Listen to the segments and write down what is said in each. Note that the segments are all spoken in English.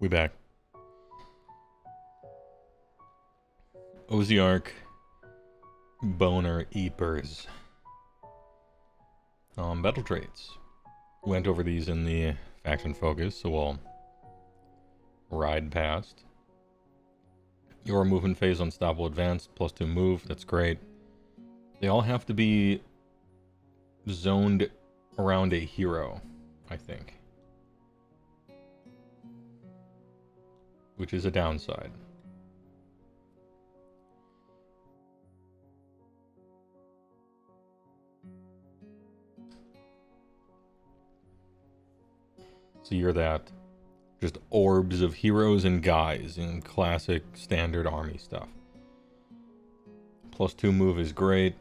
We back. Ossiarch, Bonereapers. Battle traits. Went over these in the faction focus, so we'll ride past. Your movement phase unstoppable advance, +2 move, that's great. They all have to be zoned around a hero, I think. Which is a downside. So you're that just orbs of heroes and guys in classic standard army stuff. +2 move is great.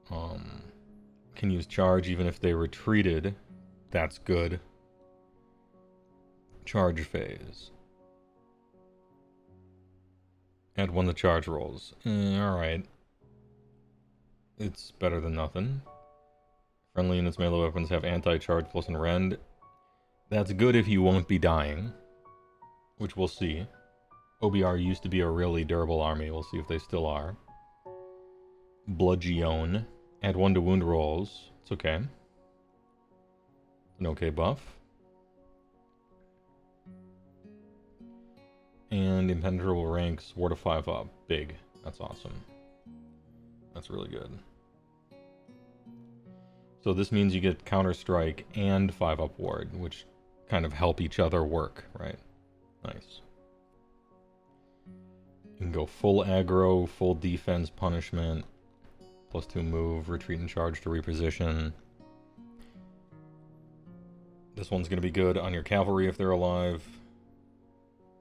Can use charge even if they retreated. That's good. Charge phase. Add 1 to charge rolls. Alright. It's better than nothing. Friendly units melee weapons have anti-charge plus and rend. That's good if you won't be dying, which we'll see. OBR used to be a really durable army. We'll see if they still are. Bludgeon. Add 1 to wound rolls. It's okay. An okay buff. And impenetrable ranks, 4 to 5 up. Big. That's awesome. That's really good. So this means you get counter strike and 5 up ward, which kind of help each other work, right? Nice. You can go full aggro, full defense punishment, +2 move, retreat and charge to reposition. This one's going to be good on your cavalry if they're alive,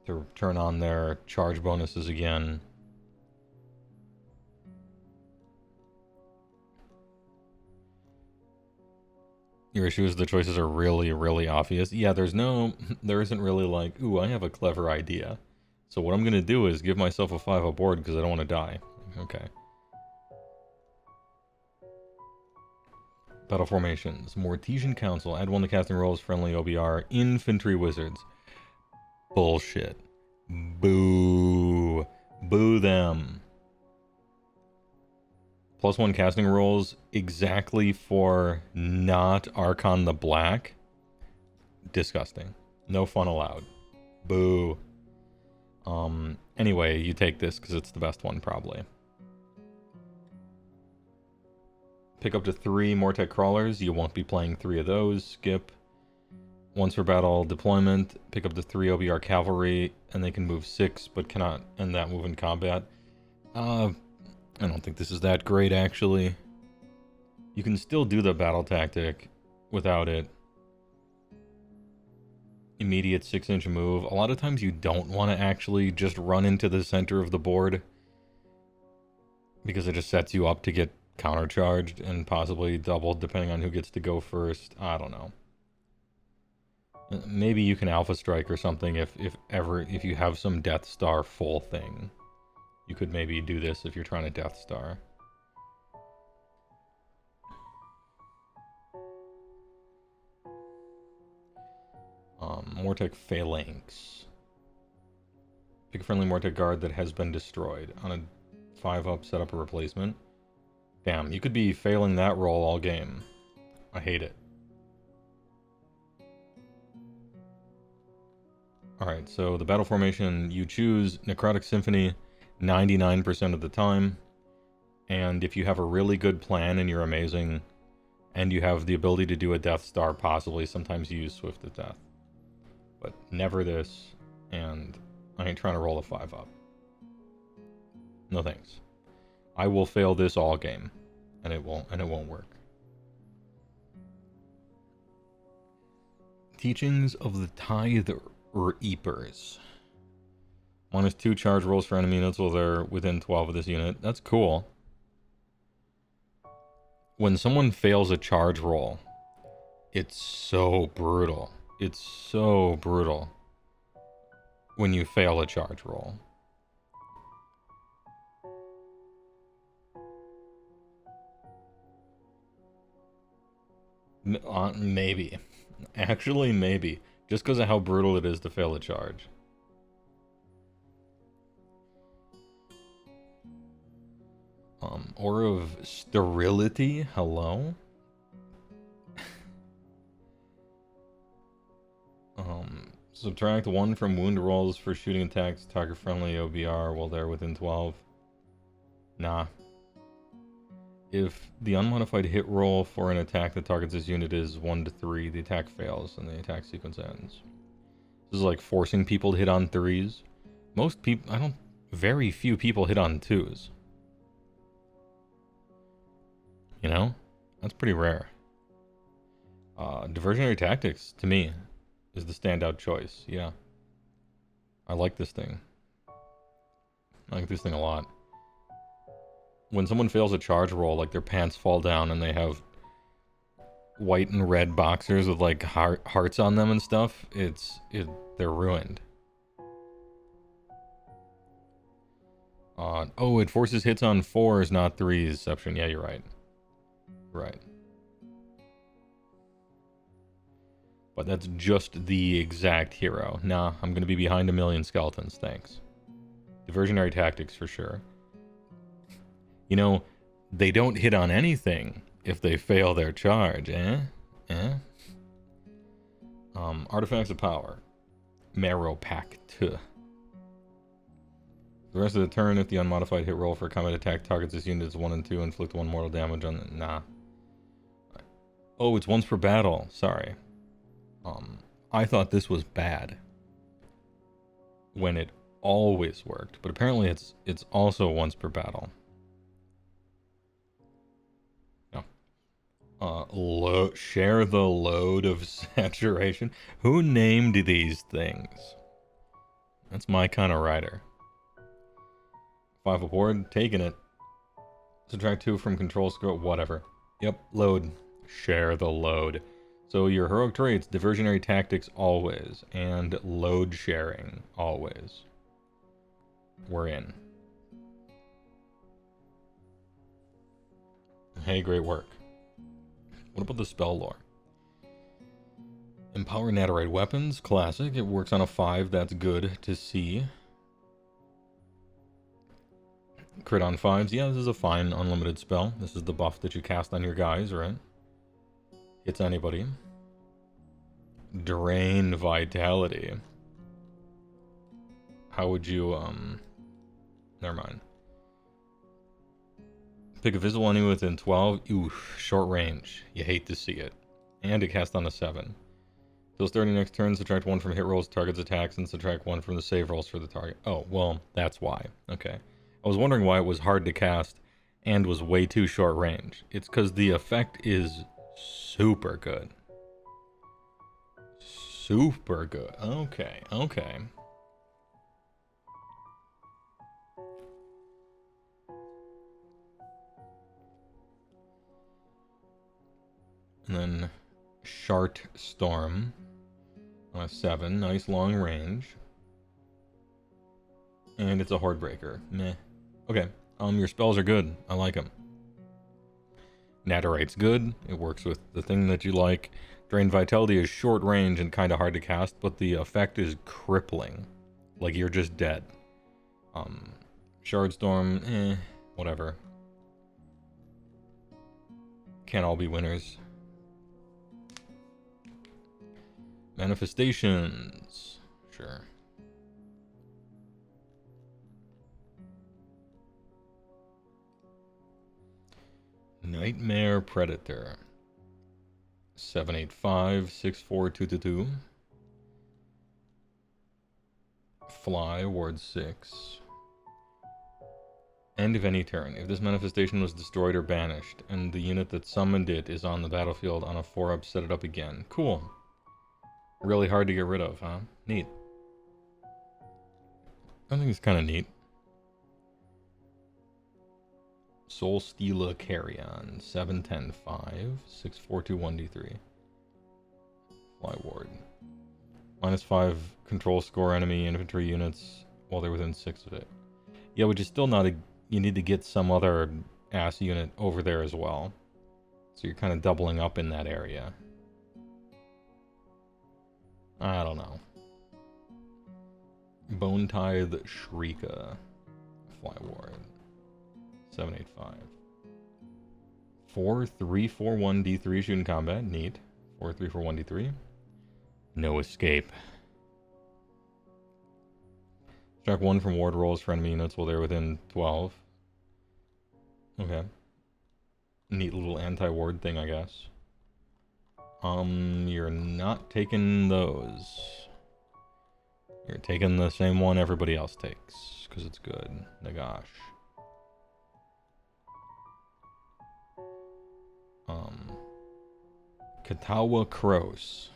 to turn on their charge bonuses again. Your issue is the choices are really, really obvious. Yeah, there isn't really like, ooh, I have a clever idea. So what I'm going to do is give myself a 5 up board because I don't want to die. Okay. Battle formations. Mortisan Council. Add 1 to casting rolls, friendly OBR. Infantry wizards. Bullshit. Boo. Boo them. +1 casting rolls exactly for not Archon the Black. Disgusting. No fun allowed. Boo. Anyway, you take this because it's the best one, probably. Pick up to 3 Mortec Crawlers. You won't be playing 3 of those. Skip. Once per battle deployment, pick up to 3 OBR Cavalry, and they can move 6, but cannot end that move in combat. I don't think this is that great, actually. You can still do the battle tactic without it. Immediate 6-inch move. A lot of times you don't want to actually just run into the center of the board, because it just sets you up to get countercharged and possibly doubled depending on who gets to go first. I don't know. Maybe you can Alpha Strike or something if you have some Death Star full thing. You could maybe do this if you're trying to Death Star. Mortec Phalanx. Pick a friendly Mortec guard that has been destroyed. On a 5-up, set up a replacement. Damn, you could be failing that roll all game. I hate it. Alright, so the battle formation, you choose Necrotic Symphony 99% of the time. And if you have a really good plan and you're amazing, and you have the ability to do a Death Star, possibly, sometimes you use Swift of Death. But never this, and I ain't trying to roll a 5-up. No thanks. I will fail this all game, and it won't work. Teachings of the Tithe-Reapers. -2 charge rolls for enemy units while they're within 12 of this unit. That's cool. When someone fails a charge roll, it's so brutal. It's so brutal when you fail a charge roll. Maybe. Actually, maybe. Just because of how brutal it is to fail a charge. Aura of Sterility, hello? Subtract 1 from wound rolls for shooting attacks, target friendly OBR while they're within 12. Nah. If the unmodified hit roll for an attack that targets this unit is 1 to 3, the attack fails and the attack sequence ends. This is like forcing people to hit on 3s. Most people, very few people hit on 2s. You know? That's pretty rare. Diversionary Tactics, to me, is the standout choice. Yeah. I like this thing. I like this thing a lot. When someone fails a charge roll, like their pants fall down and they have white and red boxers with like hearts on them and stuff, they're ruined. Oh, it forces hits on 4s, not 3s, Exception. Yeah, you're right. Right. But that's just the exact hero. Nah, I'm gonna be behind a million skeletons, thanks. Diversionary Tactics for sure. You know, they don't hit on anything if they fail their charge, eh? Artifacts of Power. Marrow Pact. The rest of the turn, if the unmodified hit roll for combat attack targets this unit is 1 and 2, inflict 1 mortal damage on it. Nah. Oh, it's once per battle. Sorry. I thought this was bad when it always worked, but apparently it's also once per battle. No. Share the load of saturation. Who named these things? That's my kind of rider. 5 aboard, taking it. Subtract 2 from control score, whatever. Yep, load. Share the load. So your heroic traits, diversionary tactics always, and load sharing always. We're in. Hey, great work. What about the spell lore? Empower Nadirite weapons, classic. It works on a 5, that's good to see. Crit on 5s, yeah, this is a fine unlimited spell. This is the buff that you cast on your guys, right? Hits anybody. Drain vitality. How would you, never mind. Pick a visible enemy within 12. Oof, short range. You hate to see it. And it casts on a 7. Till starting next turn, subtract 1 from hit rolls, target's attacks, and subtract 1 from the save rolls for the target. Oh, well, that's why. Okay. I was wondering why it was hard to cast and was way too short range. It's because the effect is super good. Super good. Okay, okay. And then Shart Storm on a 7. Nice long range. And it's a Hordebreaker. Meh. Okay. Your spells are good. I like them. Nadirite's good. It works with the thing that you like. Drain Vitality is short range and kind of hard to cast, but the effect is crippling. Like you're just dead. Shardstorm, whatever. Can't all be winners. Manifestations. Sure. Nightmare Predator. 785, 64222. Fly, ward 6. End of any turn. If this manifestation was destroyed or banished, and the unit that summoned it is on the battlefield on a 4-up, set it up again. Cool. Really hard to get rid of, huh? Neat. I think it's kind of neat. Soul Stealer Carrion, 710-5, 642-1d3. Fly ward. -5 control score enemy infantry units while they're within 6 of it. Yeah, which is still not a... You need to get some other ass unit over there as well. So you're kind of doubling up in that area. I don't know. Bone Tithe Shrika. Fly Ward. 785. 4341 D3 shoot in combat. Neat. 4341 D3. No escape. Track 1 from ward rolls for enemy units while they're within 12. Okay. Neat little anti-ward thing, I guess. You're not taking those. You're taking the same one everybody else takes, because it's good. Nagash. Katakros.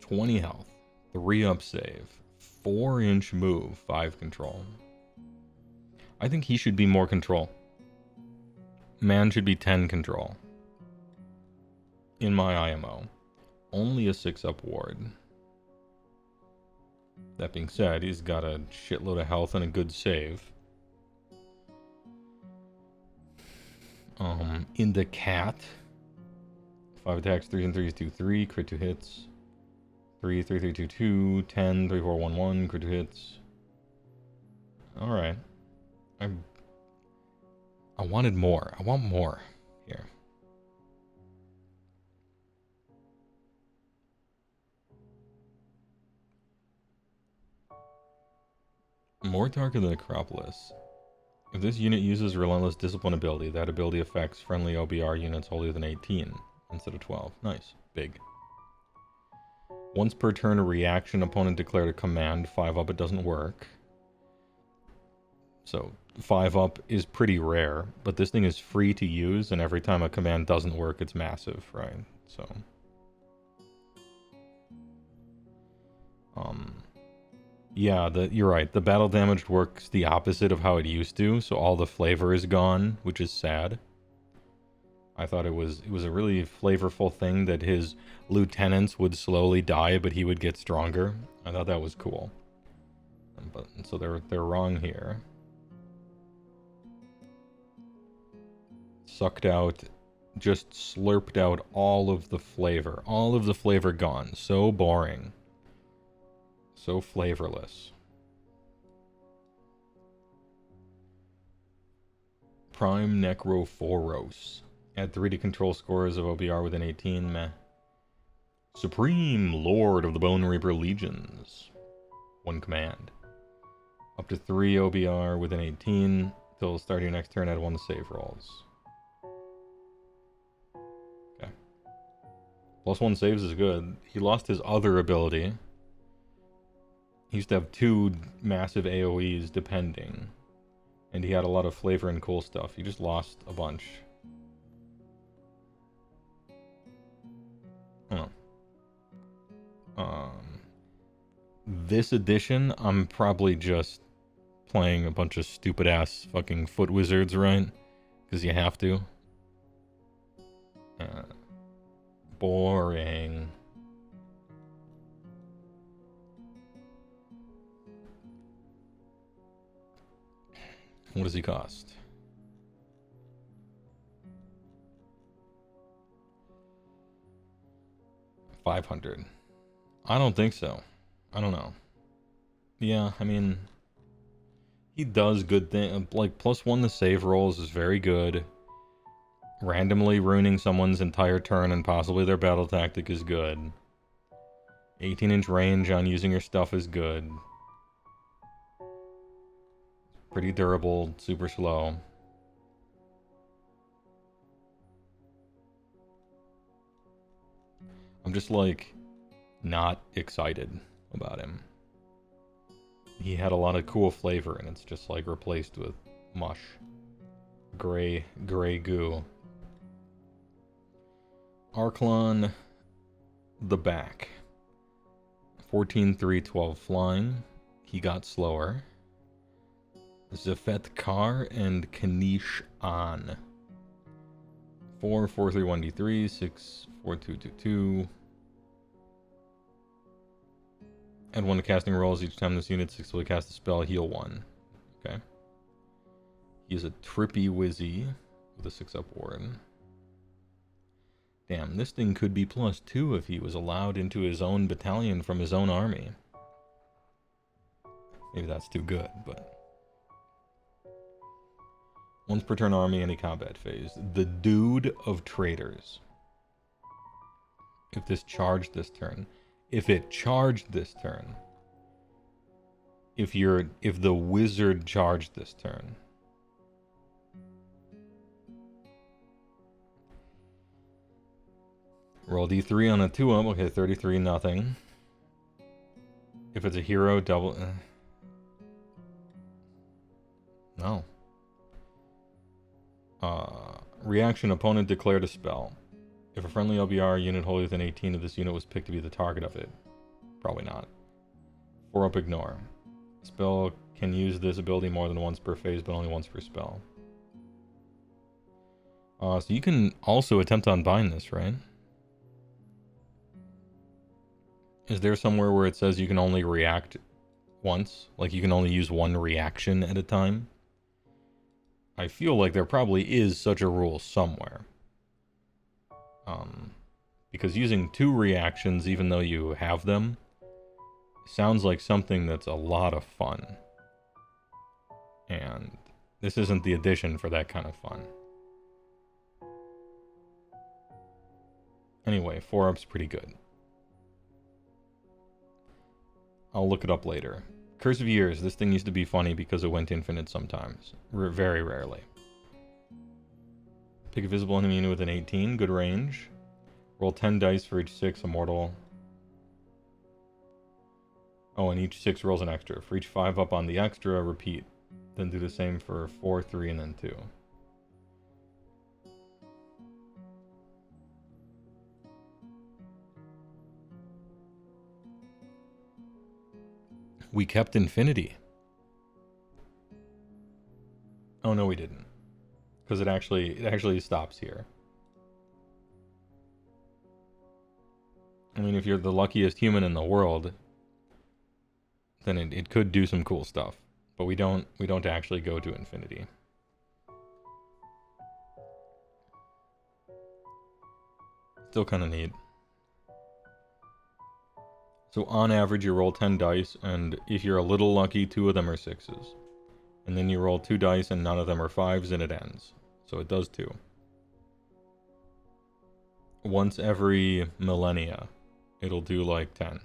20 health, 3 up save, 4-inch move, 5 control. I think he should be more control. Man should be 10 control. In my IMO. Only a 6 up ward. That being said, he's got a shitload of health and a good save. In the cat. 5 attacks, 3 and 3s, 2, 3, crit 2 hits. 3, 3, 3, 2, 2, 10, 3, 4, 1, 1, crit 2 hits. Alright. I wanted more. I want more here. Mortarch of the Necropolis. If this unit uses Relentless Discipline ability, that ability affects friendly OBR units holier than 18 instead of 12. Nice. Big. Once per turn, a reaction opponent declared a command. 5 up, it doesn't work. So 5 up is pretty rare, but this thing is free to use, and every time a command doesn't work, it's massive, right? So, yeah, you're right. The battle damage works the opposite of how it used to, so all the flavor is gone, which is sad. I thought it was a really flavorful thing that his lieutenants would slowly die, but he would get stronger. I thought that was cool. But so they're wrong here. Sucked out, just slurped out all of the flavor. All of the flavor gone. So boring. So flavorless. Prime Necrophoros. Add 3 to control scores of OBR within 18. Meh. Supreme Lord of the Bonereaper Legions. 1 command. Up to 3 OBR within 18. Till start your next turn, add 1 to save rolls. Okay. +1 saves is good. He lost his other ability. He used to have 2 massive AoEs depending. And he had a lot of flavor and cool stuff. He just lost a bunch. Oh. This edition, I'm probably just playing a bunch of stupid ass fucking foot wizards, right? Because you have to. Boring. What does he cost? $500. I don't think so. I don't know. Yeah, I mean, he does good things. Like, +1 to save rolls is very good. Randomly ruining someone's entire turn and possibly their battle tactic is good. 18-inch range on using your stuff is good. Pretty durable, super slow. I'm just like not excited about him. He had a lot of cool flavor and it's just like replaced with mush. Gray goo. Archon the back. 14, 3, 12 flying. He got slower. Zafet Kar and Kanish An. 4, 4, 3, 1, D3, 6, 4, 2, 2, 2. Add 1 to casting rolls each time this unit successfully casts a spell, heal 1. Okay. He is a trippy wizzy with a 6 up ward. Damn, this thing could be +2 if he was allowed into his own battalion from his own army. Maybe that's too good, but... Once per turn army, any combat phase. The Dude of Traitors. If this charged this turn. If it charged this turn. If the wizard charged this turn. Roll d3 on a 2-up. Okay, 33, nothing. If it's a hero, double... No. Reaction, opponent declared a spell. If a friendly LBR unit wholly within 18 of this unit was picked to be the target of it. Probably not. 4-up, ignore. Spell can use this ability more than once per phase, but only once per spell. So you can also attempt to unbind this, right? Is there somewhere where it says you can only react once? Like you can only use one reaction at a time? I feel like there probably is such a rule somewhere. Because using 2 reactions, even though you have them, sounds like something that's a lot of fun. And this isn't the edition for that kind of fun. Anyway, 4-up's pretty good. I'll look it up later. Curse of Years, this thing used to be funny because it went infinite sometimes. Very rarely. Pick a visible enemy unit with an 18, good range. Roll 10 dice for each 6, immortal. Oh, and each 6 rolls an extra. For each 5 up on the extra, repeat. Then do the same for 4, 3, and then 2. We kept infinity. Oh no, we didn't. Because it actually stops here. I mean, if you're the luckiest human in the world, then it could do some cool stuff. But we don't actually go to infinity. Still kind of neat. So on average, you roll 10 dice, and if you're a little lucky, 2 of them are 6s. And then you roll 2 dice, and none of them are 5s, and it ends. So it does 2. Once every millennia, it'll do like 10.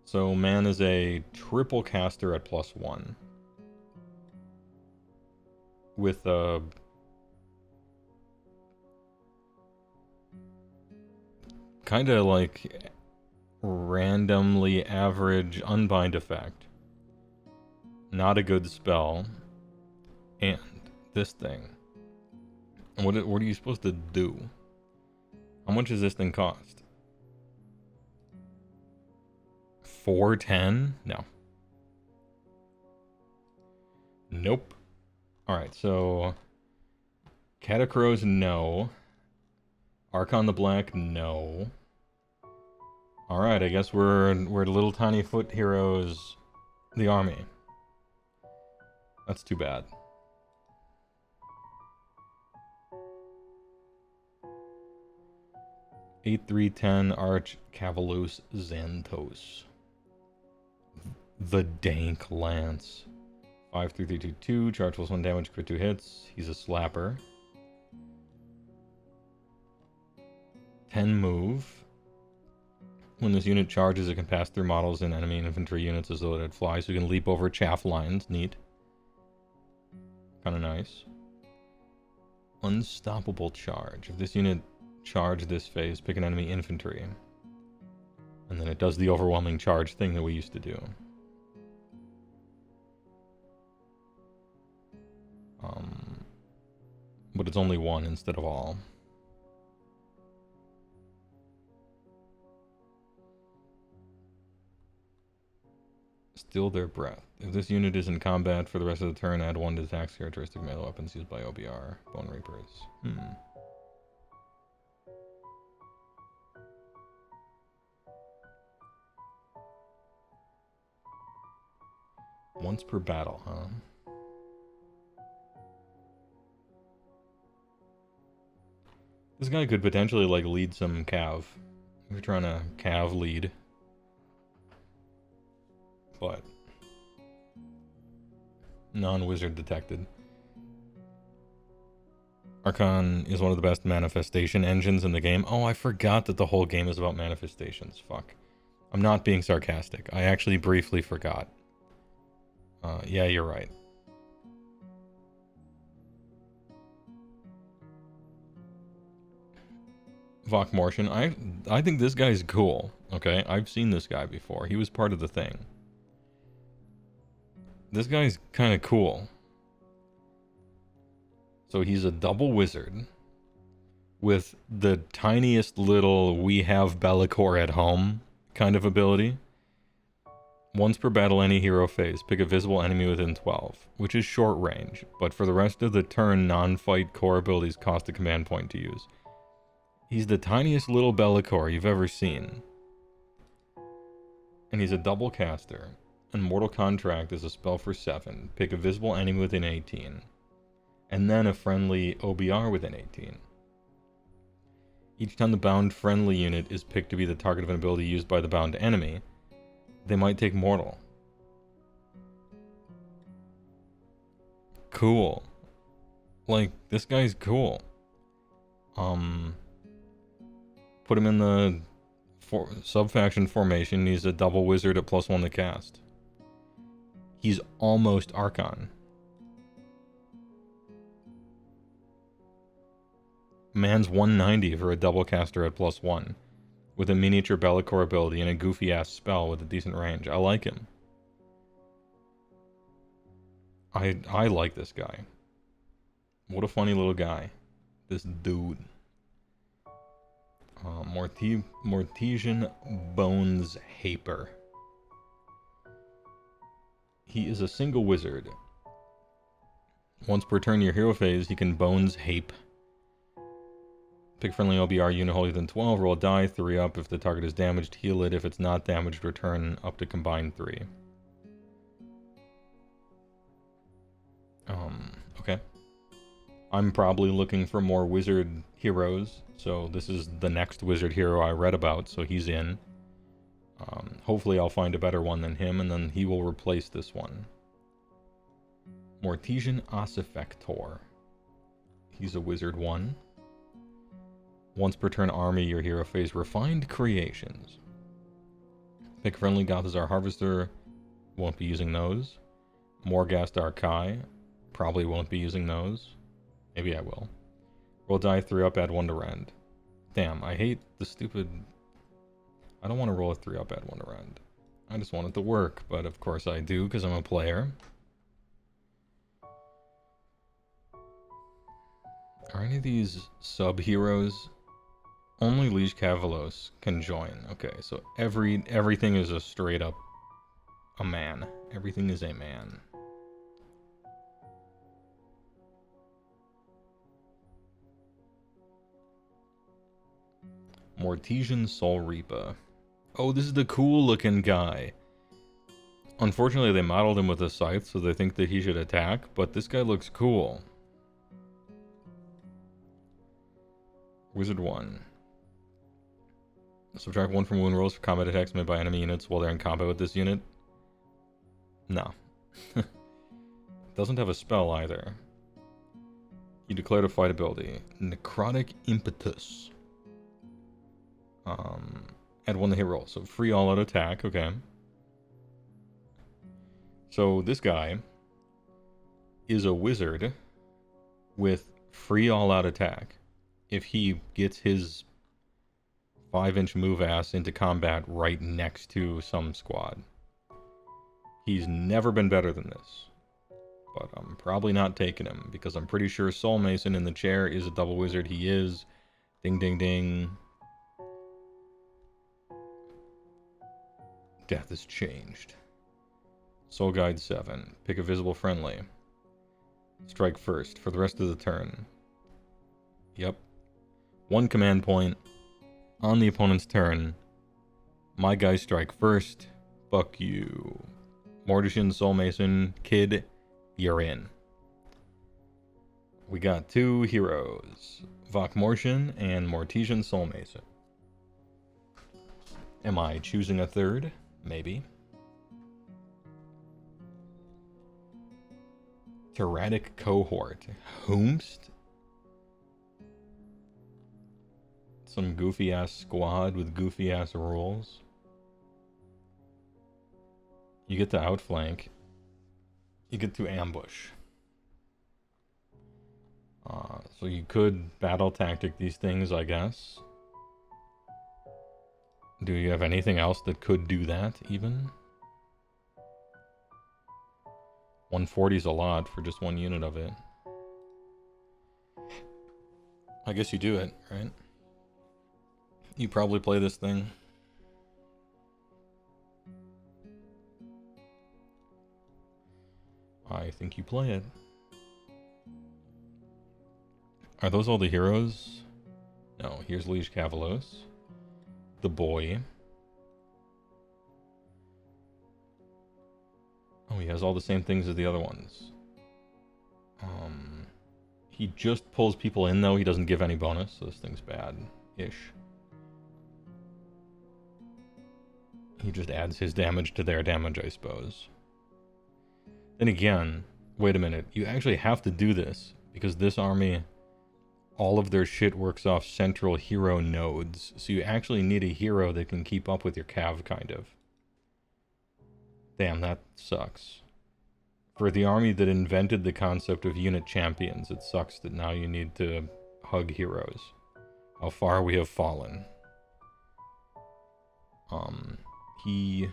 So man is a triple caster at +1. With a... kinda like randomly average unbind effect. Not a good spell. And this thing. What are you supposed to do? How much does this thing cost? 410? No. Nope. Alright, so Katakros, no. Archon the Black, no. Alright, I guess we're little tiny foot heroes, the army. That's too bad. Eight, 3, 10, Arch, Cavalos, Xanthos. The Dank Lance. 5, 3, 3, 2, 2, charge plus 1 damage, crit 2 hits. He's a slapper. 10 move. When this unit charges, it can pass through models and enemy and infantry units as though it had fly, so you can leap over chaff lines. Neat. Kinda nice. Unstoppable charge. If this unit charged this phase, pick an enemy infantry. And then it does the overwhelming charge thing that we used to do. But it's only 1 instead of all. Still their breath. If this unit is in combat for the rest of the turn, add 1 to attack characteristic melee weapons used by OBR. Bonereapers. Once per battle, huh? This guy could potentially, like, lead some cav. We're trying to cav lead. But non-wizard detected. Archon is one of the best manifestation engines in the game. Oh, I forgot that the whole game is about manifestations. Fuck. I'm not being sarcastic. I actually briefly forgot. Yeah, you're right. Vok Mortian. I think this guy's cool. Okay, I've seen this guy before. He was part of the thing. This guy's kind of cool. So he's a double wizard with the tiniest little we have Be'lakor at home kind of ability. Once per battle, any hero phase, pick a visible enemy within 12, which is short range, but for the rest of the turn, non-fight core abilities cost a command point to use. He's the tiniest little Be'lakor you've ever seen. And he's a double caster. And Mortal Contract is a spell for 7. Pick a visible enemy within 18. And then a friendly OBR within 18. Each time the bound friendly unit is picked to be the target of an ability used by the bound enemy, they might take mortal. Cool. Like, this guy's cool. Put him in the sub-faction formation. He's a double wizard at +1 to cast. He's almost Archon. Man's 190 for a double caster at +1. With a miniature Be'lakor ability and a goofy-ass spell with a decent range. I like him. I like this guy. What a funny little guy. This dude. Mortisan Bones Haper. He is a single wizard. Once per turn your hero phase, he can Bones Hape. Pick friendly OBR unit wholly within 12, roll a die, 3 up. If the target is damaged, heal it. If it's not damaged, return up to combined 3. Okay. I'm probably looking for more wizard heroes, so this is the next wizard hero I read about, so he's in. Hopefully I'll find a better one than him, and then he will replace this one. Mortisan Ossiarch. He's a wizard 1. Once per turn army, your hero phase refined creations. Pick friendly Gothazar Harvester. Won't be using those. Morghast Archai. Probably won't be using those. Maybe I will. Roll die, 3 up, add 1 to rend. Damn, I hate the stupid... I don't want to roll a 3 up, add 1 to rend. I just want it to work, but of course I do, because I'm a player. Are any of these sub-heroes? Only Liege Cavalos can join. Okay, so everything is a straight up a man. Everything is a man. Mortisan Soul Reaper. Oh, this is the cool looking guy. Unfortunately, they modeled him with a scythe, so they think that he should attack, but this guy looks cool. Wizard 1. Subtract 1 from wound rolls for combat attacks made by enemy units while they're in combat with this unit. No. Doesn't have a spell either. You declared a fight ability. Necrotic Impetus. Add 1 to hit roll. So free all-out attack. Okay. So this guy is a wizard with free all-out attack. If he gets his 5-inch move ass into combat right next to some squad. He's never been better than this. But I'm probably not taking him, because I'm pretty sure Soul Mason in the chair is a double wizard. He is. Ding, ding, ding. Death is changed. Soul Guide 7. Pick a visible friendly. Strike first for the rest of the turn. Yep. 1 command point. On the opponent's turn. My guys strike first. Fuck you. Mortisan, Soul Mason, Kid, you're in. We got 2 heroes, Vokmortian and Mortisan Soulmason. Am I choosing a third? Maybe. Tyrannic Cohort. Whomst? Some goofy-ass squad with goofy-ass rules. You get to outflank. You get to ambush. So you could battle tactic these things, I guess. Do you have anything else that could do that, even? 140 is a lot for just 1 unit of it. I guess you do it, right? You probably play this thing. I think you play it. Are those all the heroes? No, here's Liege Cavalos. The boy. Oh, he has all the same things as the other ones. He just pulls people in, though. He doesn't give any bonus, so this thing's bad-ish. He just adds his damage to their damage, I suppose. Then again, wait a minute. You actually have to do this, because this army, all of their shit works off central hero nodes, so you actually need a hero that can keep up with your cav, kind of. Damn, that sucks. For the army that invented the concept of unit champions, it sucks that now you need to hug heroes. How far we have fallen. He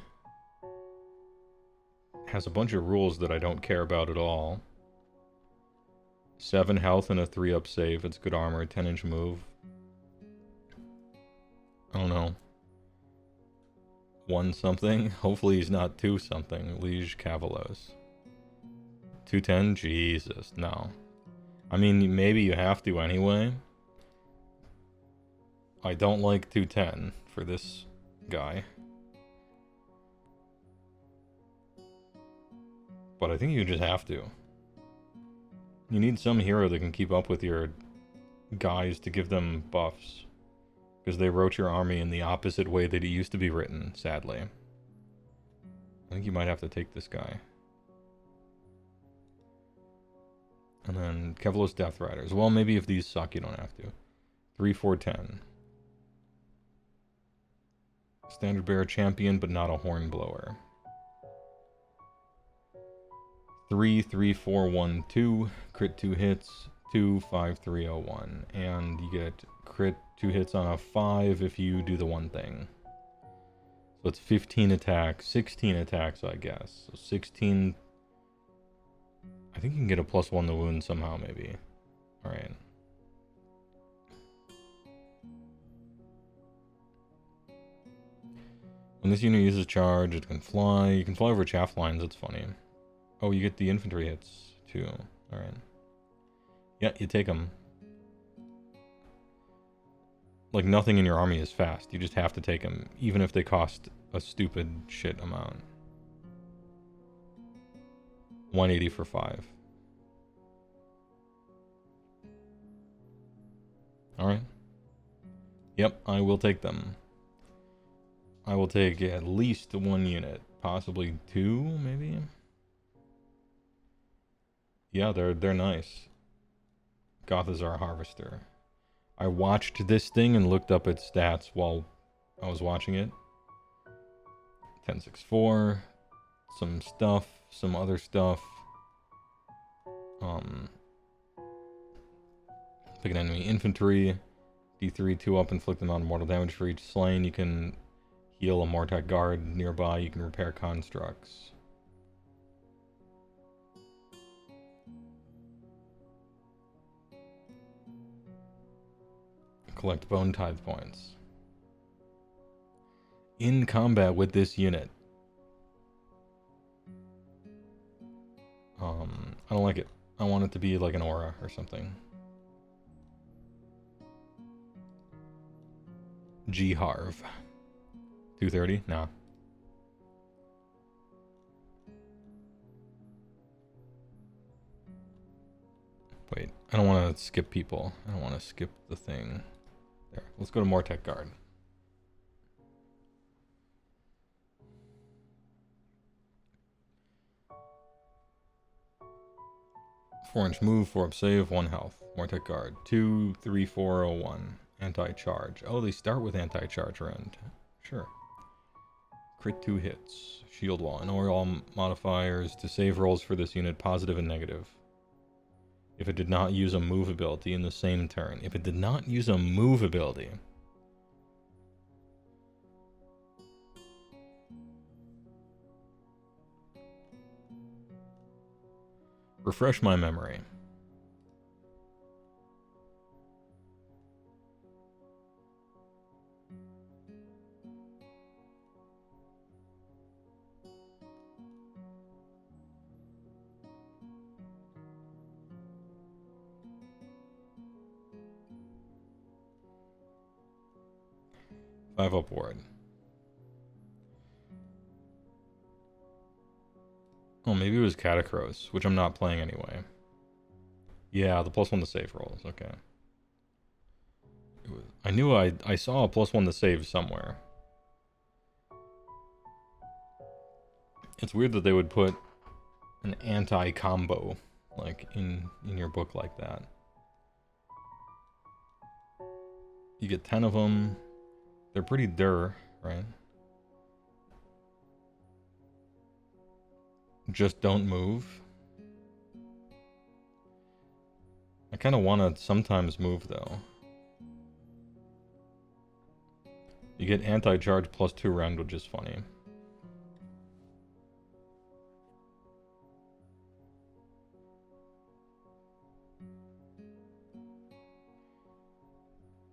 has a bunch of rules that I don't care about at all. 7 health and a 3-up save. It's good armor, 10-inch move. I don't know. 1 something? Hopefully he's not 2 something. Liege Cavalos. 210? Jesus, no. I mean, maybe you have to anyway. I don't like 210 for this guy. But I think you just have to. You need some hero that can keep up with your guys to give them buffs. Because they wrote your army in the opposite way that it used to be written, sadly. I think you might have to take this guy. And then Kevalos Death Riders. Well, maybe if these suck, you don't have to. 3, 4, 10. Standard Bearer Champion, but not a Hornblower. 3, 3, 4, 1, 2. Crit 2 hits. 2, 5, 3, 0, 1. And you get crit 2 hits on a 5 if you do the one thing. So it's 15 attacks. 16 attacks, I guess. So 16... I think you can get a +1 to wound somehow, maybe. Alright. When this unit uses charge, it can fly. You can fly over chaff lines, that's funny. Oh, you get the infantry hits, too. Alright. Yeah, you take them. Like, nothing in your army is fast. You just have to take them, even if they cost a stupid shit amount. 180 for 5. Alright. Yep, I will take them. I will take at least 1 unit. Possibly 2, maybe? Yeah, they're nice. Gothazar Harvester. I watched this thing and looked up its stats while I was watching it. 1064. Some stuff. Some other stuff. Pick an enemy infantry. D3, 2 up, inflict amount of mortal damage for each slain. You can heal a Mortec guard nearby. You can repair constructs. Collect bone tithe points. In combat with this unit. I don't like it. I want it to be like an aura or something. G Harv. 230? Nah. Wait. I don't want to skip people. I don't want to skip the thing. There. Let's go to Mortec Guard. Four-inch move, 4-up save, 1 health. Mortec Guard. 2, 3, 4, 0, 1. Anti-charge. Oh, they start with anti-charge rend. Sure. Crit 2 hits. Shield wall. Ignore all modifiers to save rolls for this unit, positive and negative. If it did not use a move ability in the same turn. If it did not use a move ability. Refresh my memory. Five upward. Oh, maybe it was Katakros, which I'm not playing anyway. Yeah, the +1 to save rolls, okay. I knew I saw a +1 to save somewhere. It's weird that they would put an anti-combo, like, in your book like that. You get 10 of them. They're pretty right? Just don't move. I kind of want to sometimes move, though. You get anti-charge +2 round, which is funny.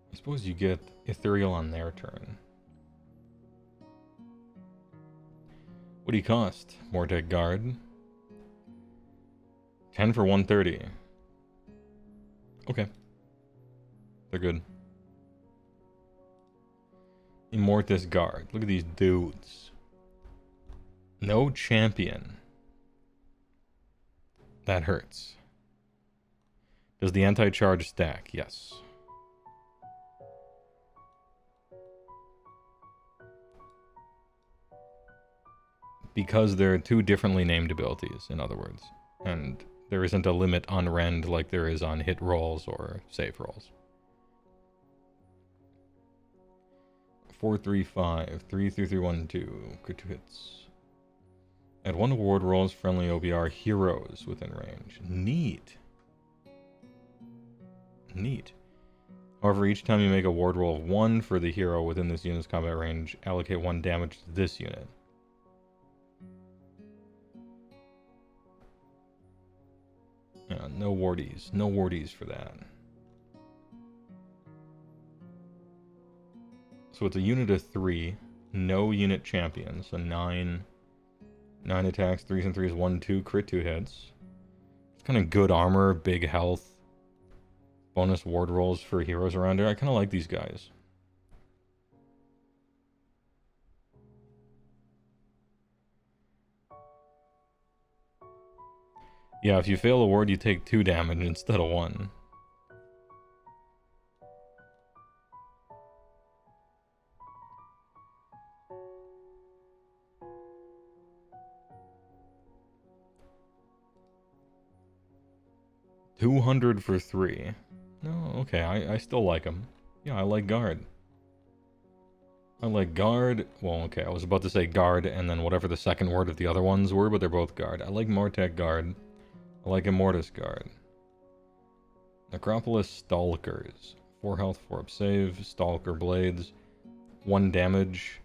I suppose you get Ethereal on their turn. What do you cost? Mortec Guard. 10 for 130. Okay. They're good. Immortus Guard. Look at these dudes. No champion. That hurts. Does the anti-charge stack? Yes. Because they're two differently named abilities, in other words. And there isn't a limit on rend like there is on hit rolls or save rolls. 4, 3, 5. 3, 3, 3, 1, 2. Crit 2 hits. Add 1 award rolls, friendly OBR heroes within range. Neat. Neat. However, each time you make a ward roll of 1 for the hero within this unit's combat range, allocate 1 damage to this unit. Yeah, no wardies. No wardies for that. So it's a unit of 3. No unit champion. So 9 attacks, 3s and 3s, 1, 2, crit 2 hits. It's kind of good armor, big health. Bonus ward rolls for heroes around here. I kind of like these guys. Yeah, if you fail a ward, you take 2 damage instead of 1. $200 for 3. No, okay, I still like them. Yeah, I like guard. I like guard. Well, okay, I was about to say guard and then whatever the second word of the other ones were, but they're both guard. I like Mortec Guard. I like Immortus Guard. Necropolis Stalkers. 4 health, 4-up save. Stalker Blades. 1 damage.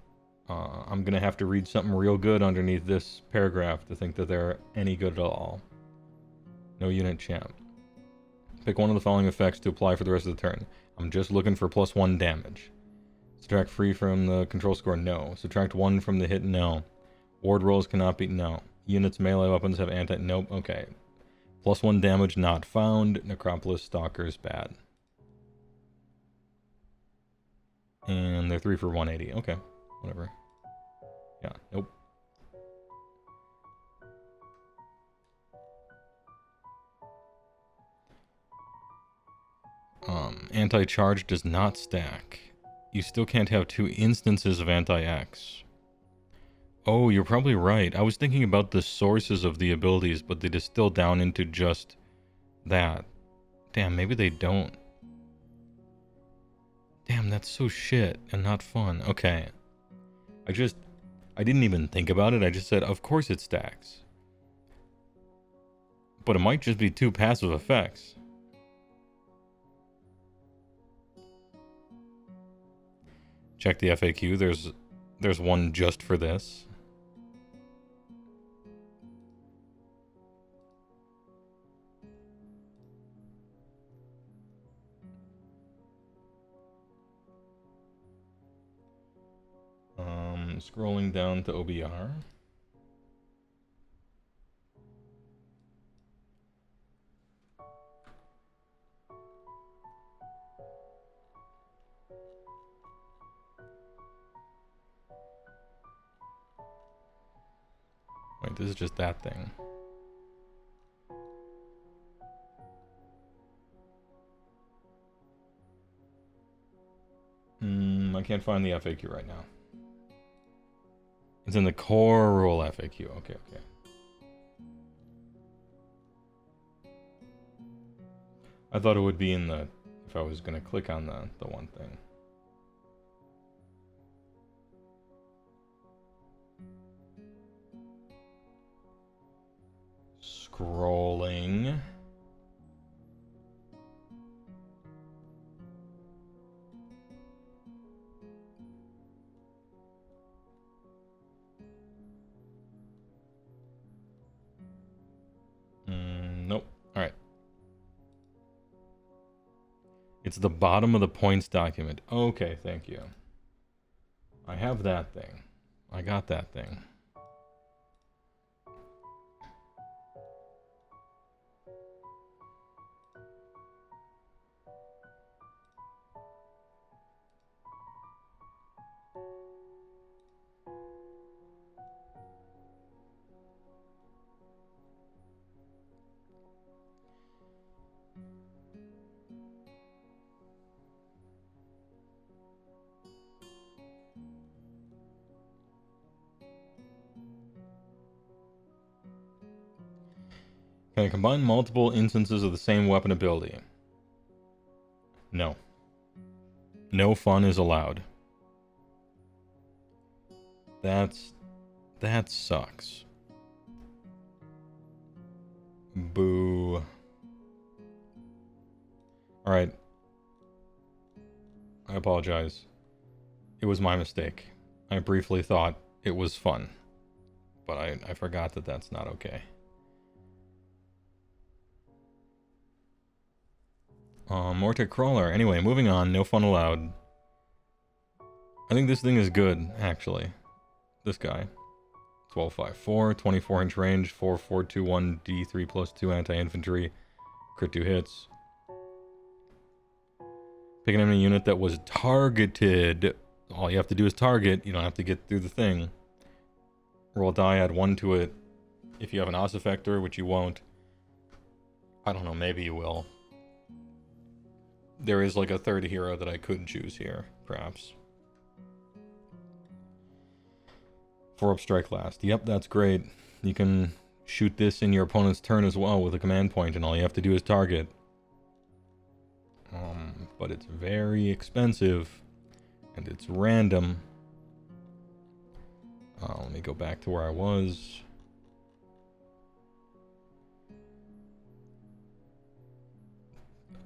I'm gonna have to read something real good underneath this paragraph to think that they're any good at all. No unit champ. Pick one of the following effects to apply for the rest of the turn. I'm just looking for +1 damage. Subtract free from the control score? No. Subtract 1 from the hit? No. Ward rolls cannot be? No. Units melee weapons have anti? Nope. Okay. +1 damage not found. Necropolis Stalkers bad. And they're 3 for 180. Okay. Whatever. Yeah. Nope. Anti-charge does not stack. You still can't have 2 instances of anti-X. Oh, you're probably right. I was thinking about the sources of the abilities, but they distill down into just that. Damn, maybe they don't. Damn, that's so shit and not fun. Okay. I didn't even think about it. I just said, of course it stacks. But it might just be 2 passive effects. Check the FAQ. There's one just for this. Scrolling down to OBR. Wait, this is just that thing. I can't find the FAQ right now. It's in the core rule FAQ. Okay. I thought it would be in the, if I was going to click on the one thing. Scrolling. Nope. All right. It's the bottom of the points document. Okay, thank you. I have that thing. I got that thing. Can I combine multiple instances of the same weapon ability? No. No fun is allowed. That sucks. Boo. Alright. I apologize. It was my mistake. I briefly thought it was fun. But I forgot that that's not okay. Mortar Crawler. Anyway, moving on. No fun allowed. I think this thing is good, actually. This guy. 12.54, 24-inch range, 4.421 D3 plus 2 anti-infantry, crit 2 hits. Pick an enemy unit that was targeted. All you have to do is target. You don't have to get through the thing. Roll a die, add 1 to it. If you have an Oss effector, which you won't. I don't know, maybe you will. There is like a third hero that I could choose here, perhaps. 4-up strike last. Yep, that's great. You can shoot this in your opponent's turn as well with a command point, and all you have to do is target. But it's very expensive, and it's random. Let me go back to where I was.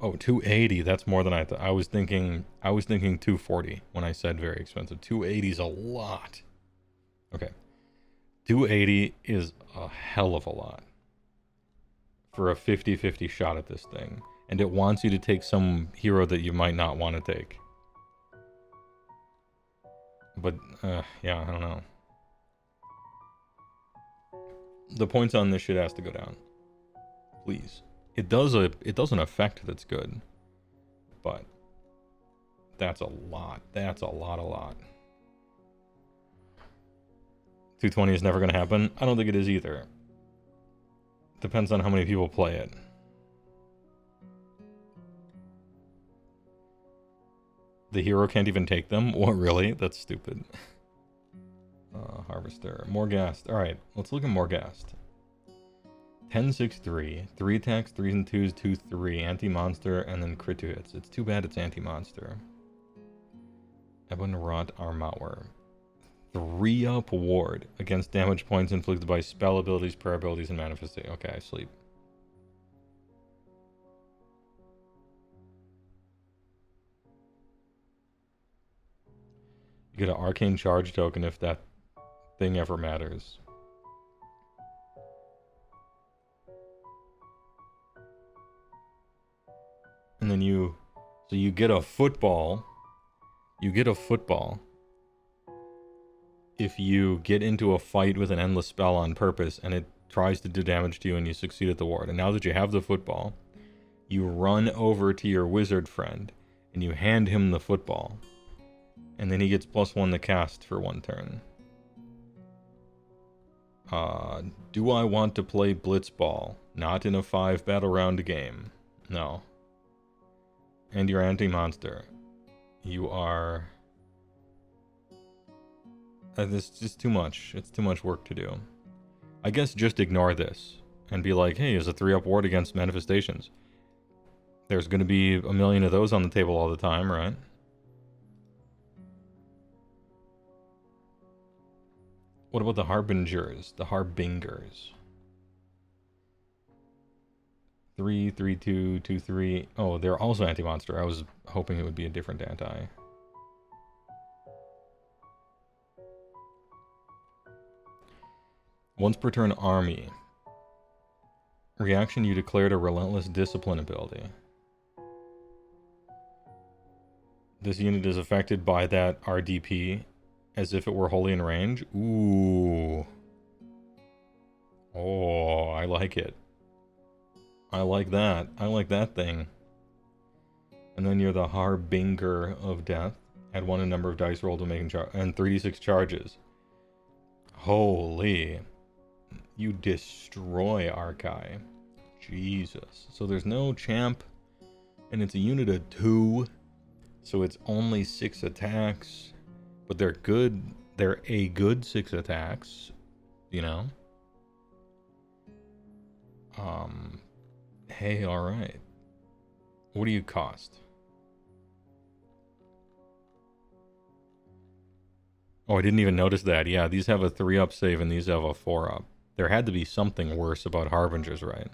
Oh, 280. That's more than I thought. I was thinking 240 when I said very expensive. 280 is a lot. Okay. 280 is a hell of a lot for a 50-50 shot at this thing. And it wants you to take some hero that you might not want to take. But, yeah, I don't know. The points on this shit has to go down. Please. It does an effect that's good. But that's a lot. That's a lot. 220 is never going to happen. I don't think it is either. Depends on how many people play it. The hero can't even take them? What, really? That's stupid. Harvester. Morghast. Alright, let's look at Morghast. 10-6-3. 3 attacks, 3s and 2s, 2-3. Anti-monster, and then crit 2 hits. It's too bad it's anti-monster. Ebon Rot Armauer. 3-up ward against damage points inflicted by spell abilities, prayer abilities, and manifestation. Okay, I sleep. You get an arcane charge token if that thing ever matters. And then you get a football. You get a football if you get into a fight with an endless spell on purpose and it tries to do damage to you and you succeed at the ward. And now that you have the football, you run over to your wizard friend and you hand him the football. And then he gets +1 to cast for 1 turn. Do I want to play Blitzball? Not in a 5 battle round game. No. And you're anti-monster. You are... This is just too much. It's too much work to do. I guess just ignore this. And be like, hey, it's a 3-up ward against manifestations. There's going to be a million of those on the table all the time, right? What about the Harbingers? The Harbingers. 3, 3, 2, 2, 3. Oh, they're also anti-monster. I was hoping it would be a different anti. Once per turn army. Reaction, you declared a relentless discipline ability. This unit is affected by that RDP as if it were wholly in range. Ooh. Oh, I like it. I like that. I like that thing. And then you're the Harbinger of Death. Add 1 in number of dice rolled to making and 3d6 charges. Holy. You destroy Archi. Jesus. So there's no champ. And it's a unit of 2. So it's only 6 attacks. But they're good. They're a good 6 attacks. You know? Hey, alright. What do you cost? Oh, I didn't even notice that. Yeah, these have a 3-up save and these have a 4-up. There had to be something worse about Harbingers, right?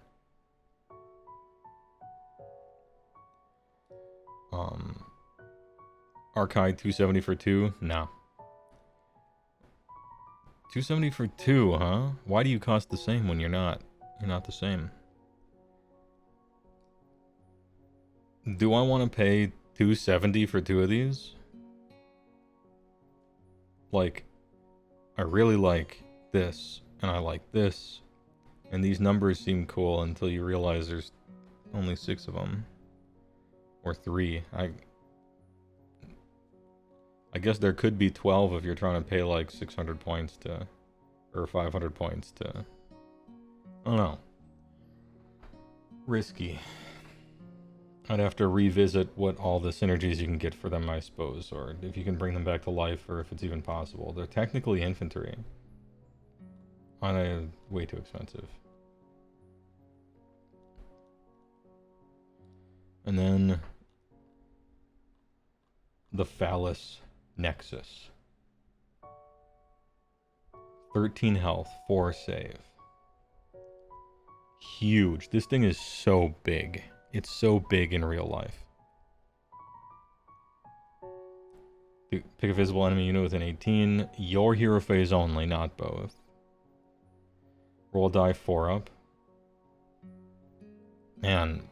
Archive 270 for 2? No. 270 for 2, huh? Why do you cost the same when you're not? You're not the same. Do I want to pay 270 for 2 of these? Like, I really like this, and I like this, and these numbers seem cool until you realize there's only 6 of them. Or 3. I guess there could be 12 if you're trying to pay like 600 points to... Or 500 points to... I don't know. Risky. I'd have to revisit what all the synergies you can get for them, I suppose. Or if you can bring them back to life, or if it's even possible. They're technically infantry. Way too expensive. And then... the Phallus Nexus. 13 health, 4 save. Huge. This thing is so big. It's so big in real life. Pick a visible enemy unit with an 18. Your hero phase only, not both. Roll die 4-up. Man,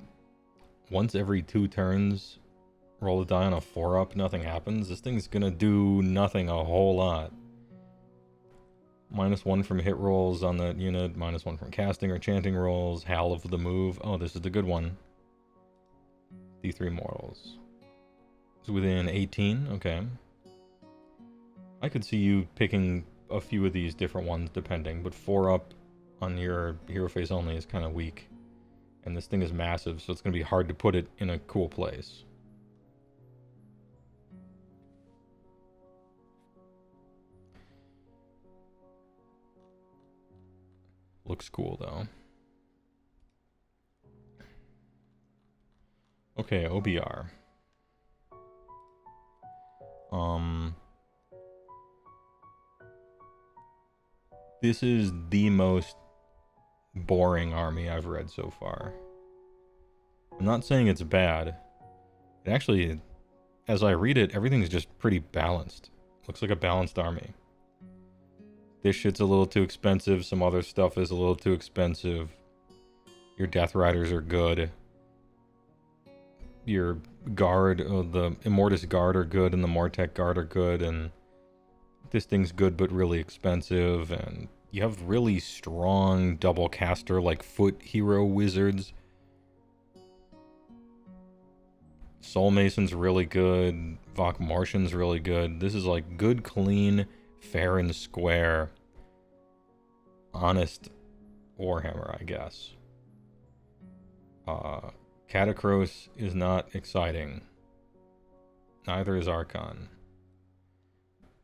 once every 2 turns, roll a die on a 4-up, nothing happens. This thing's gonna do nothing a whole lot. -1 from hit rolls on that unit, -1 from casting or chanting rolls, Howl of the move. Oh, this is the good one. D3 mortals. It's within 18, okay. I could see you picking a few of these different ones depending, but 4-up on your hero phase only is kind of weak. And this thing is massive, so it's going to be hard to put it in a cool place. Looks cool, though. Okay, OBR. This is the most boring army I've read so far. I'm not saying it's bad. It actually, as I read it, everything's just pretty balanced. Looks like a balanced army. This shit's a little too expensive. Some other stuff is a little too expensive. Your Death Riders are good. Your Guard, the Immortus Guard are good, and the Mortec Guard are good, and this thing's good but really expensive, and you have really strong double caster, like foot hero wizards. Soul Mason's really good. Vok Martian's really good. This is like good, clean, fair and square, honest Warhammer, I guess. Katakros is not exciting. Neither is Archon.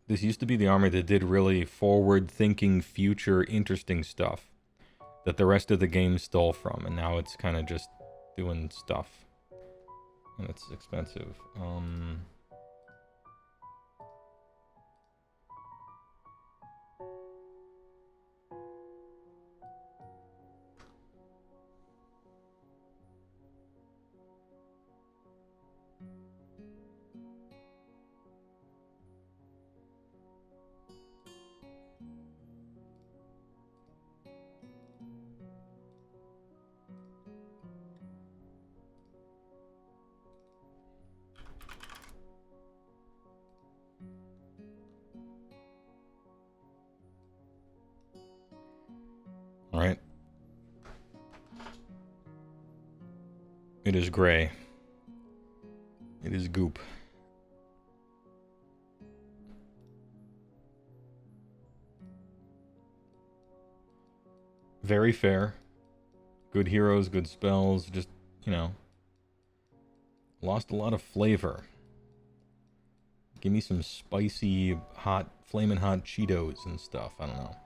This used to be the army that did really forward-thinking, future, interesting stuff that the rest of the game stole from, and now it's kind of just doing stuff. And it's expensive. Alright. It is gray. It is goop. Very fair. Good heroes, good spells, just, you know. Lost a lot of flavor. Give me some spicy, hot, flamin' hot Cheetos and stuff, I don't know.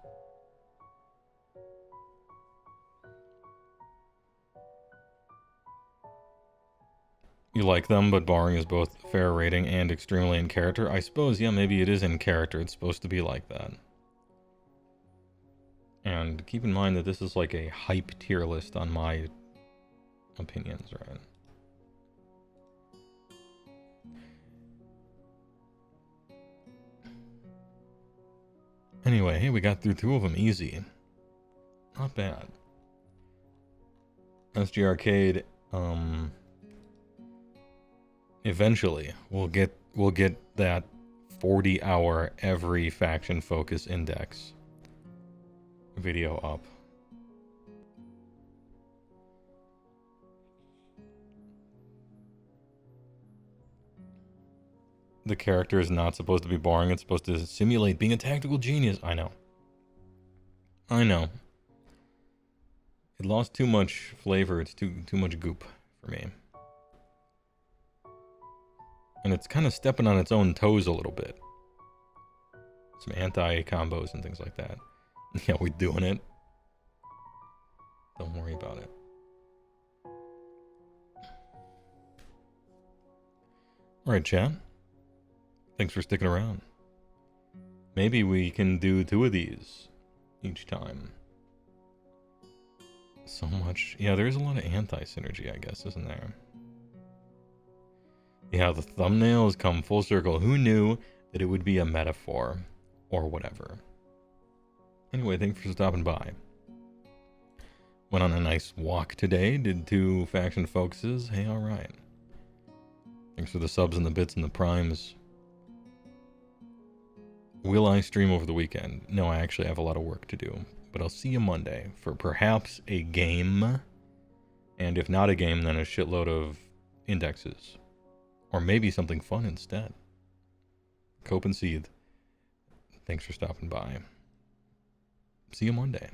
You like them, but boring is both fair rating and extremely in character. I suppose, yeah, maybe it is in character. It's supposed to be like that. And keep in mind that this is like a hype tier list on my opinions, right? Anyway, hey, we got through 2 of them easy. Not bad. SG Arcade, eventually we'll get that 40-hour every faction focus index video up. The character is not supposed to be boring. It's supposed to simulate being a tactical genius. I know. I know. It lost too much flavor. It's too much goop for me. And it's kind of stepping on its own toes a little bit. Some anti-combos and things like that. Yeah, we're doing it. Don't worry about it. Alright, chat. Thanks for sticking around. Maybe we can do 2 of these each time. So much. Yeah, there's a lot of anti-synergy, I guess, isn't there? Yeah, the thumbnails come full circle. Who knew that it would be a metaphor or whatever? Anyway, thanks for stopping by. Went on a nice walk today. Did 2 faction focuses. Hey, alright. Thanks for the subs and the bits and the primes. Will I stream over the weekend? No, I actually have a lot of work to do. But I'll see you Monday for perhaps a game. And if not a game, then a shitload of indexes. Or maybe something fun instead. Cope and Seethe. Thanks for stopping by. See you Monday.